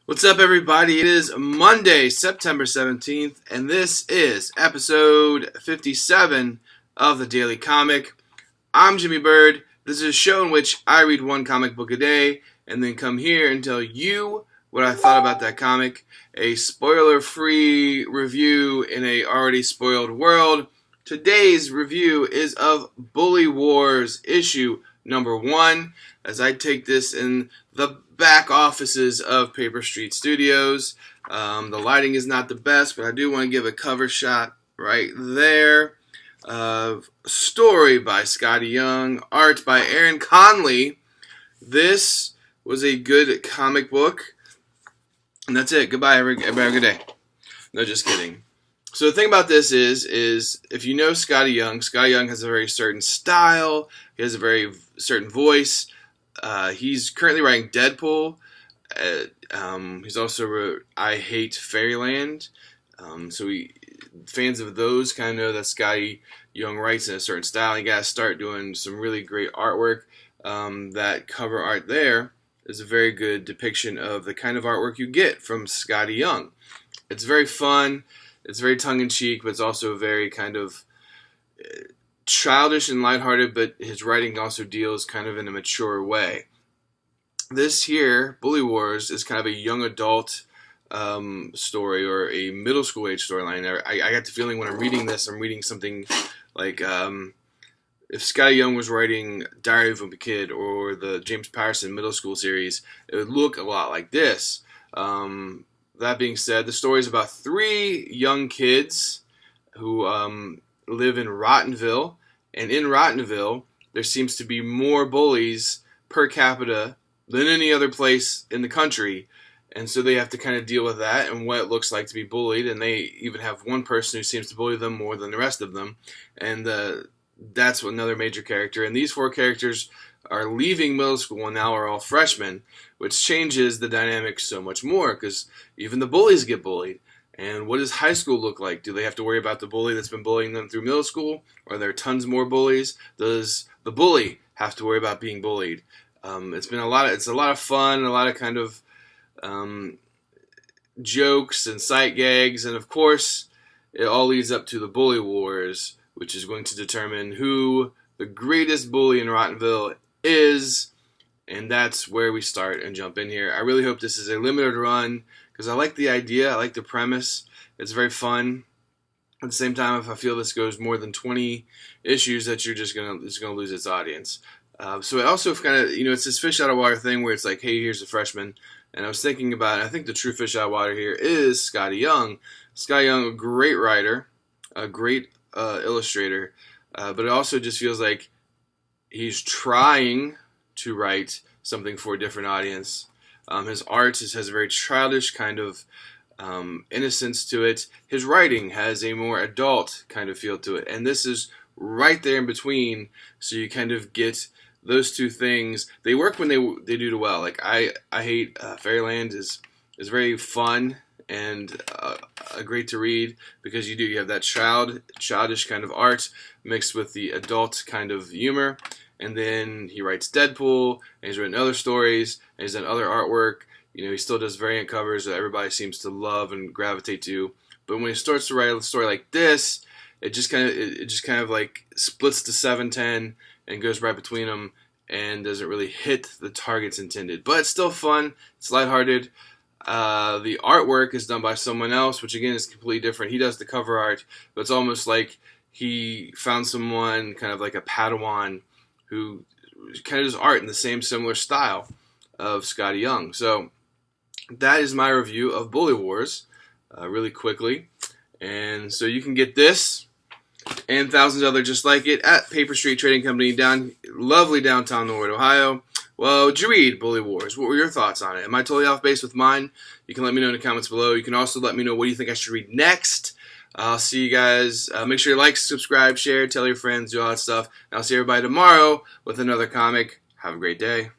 What's up, everybody? It is Monday, September 17th, and this is episode 57 of the Daily Comic. I'm Jimmy Bird. This is a show in which I read one comic book a day and then come here and tell you what I thought about that comic. A spoiler-free review in a already spoiled world. Today's review is of Bully Wars issue number 1, as I take this in the back offices of Paper Street Studios. The lighting is not the best, but I do want to give a cover shot right there. Story by Skottie Young, art by Aaron Conley. This was a good comic book, and that's it. Goodbye, everybody. Have a good day. No, just kidding. So the thing about this is if you know Skottie Young has a very certain style. He has a very certain voice. He's currently writing Deadpool. He's also wrote I Hate Fairyland. Fans of those kind of know that Skottie Young writes in a certain style. You gotta start doing some really great artwork. That cover art there is a very good depiction of the kind of artwork you get from Skottie Young. It's very fun. It's very tongue-in-cheek, but it's also very kind of childish and lighthearted, but his writing also deals kind of in a mature way. This here, Bully Wars, is kind of a young adult story or a middle school age storyline. I got the feeling when I'm reading this, I'm reading something like if Skottie Young was writing Diary of a Kid or the James Patterson middle school series, it would look a lot like this. That being said, the story is about 3 young kids who live in Rottenville, and in Rottenville, there seems to be more bullies per capita than any other place in the country, and so they have to kind of deal with that and what it looks like to be bullied, and they even have one person who seems to bully them more than the rest of them, and that's another major character, and these 4 characters are leaving middle school and now are all freshmen, which changes the dynamic so much more, because even the bullies get bullied. And what does high school look like? Do they have to worry about the bully that's been bullying them through middle school? Are there tons more bullies? Does the bully have to worry about being bullied? It's a lot of fun, a lot of kind of jokes and sight gags, and of course, it all leads up to the Bully Wars, which is going to determine who the greatest bully in Rottenville is, and that's where we start and jump in here. I really hope this is a limited run, because I like the idea, I like the premise, it's very fun. At the same time, if I feel this goes more than 20 issues, that it's gonna lose its audience. So it also kind of, it's this fish out of water thing where it's like, hey, here's a freshman, and I was thinking about it, I think the true fish out of water here is Skottie Young. Skottie Young, a great writer, a great illustrator, but it also just feels like he's trying to write something for a different audience. His art has a very childish kind of innocence to it. His writing has a more adult kind of feel to it. And this is right there in between, so you kind of get those two things. They work when they do well. Like, I Hate Fairyland is very fun and great to read, because you have that childish kind of art mixed with the adult kind of humor. And then he writes Deadpool, and he's written other stories, and he's done other artwork. He still does variant covers that everybody seems to love and gravitate to. But when he starts to write a story like this, it just kind of like splits to 7-10 and goes right between them, and doesn't really hit the targets intended. But it's still fun. It's lighthearted. The artwork is done by someone else, which again is completely different. He does the cover art, but it's almost like he found someone kind of like a Padawan who kind of does art in the same similar style of Skottie Young. So that is my review of Bully Wars, really quickly. And so you can get this and thousands of others just like it at Paper Street Trading Company, lovely downtown Norwood, Ohio. Well, did you read Bully Wars? What were your thoughts on it? Am I totally off base with mine? You can let me know in the comments below. You can also let me know what you think I should read next. I'll see you guys. Make sure you like, subscribe, share, tell your friends, do all that stuff. And I'll see everybody tomorrow with another comic. Have a great day.